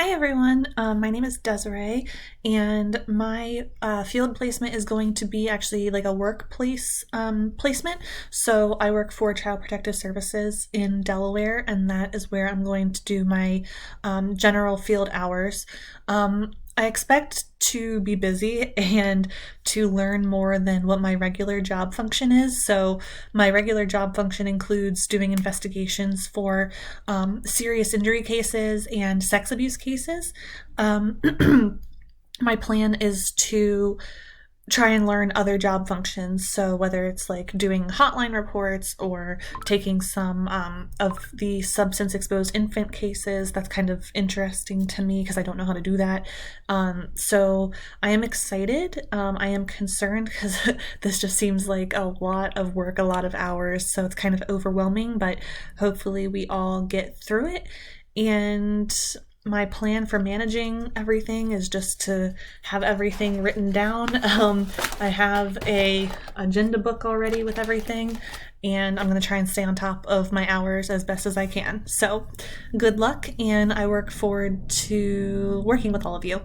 Hi everyone, my name is Desiree, and my field placement is going to be actually like a workplace placement. So I work for Child Protective Services in Delaware, and that is where I'm going to do my general field hours. I expect to be busy and to learn more than what my regular job function is. So, my regular job function includes doing investigations for serious injury cases and sex abuse cases. My plan is to try and learn other job functions. So whether it's like doing hotline reports or taking some of the substance exposed infant cases, that's kind of interesting to me because I don't know how to do that. So I am excited. I am concerned because this just seems like a lot of work, a lot of hours. So it's kind of overwhelming, but hopefully we all get through it. And my plan for managing everything is just to have everything written down. I have a agenda book already with everything, and I'm going to try and stay on top of my hours as best as I can. So, good luck, and I work forward to working with all of you.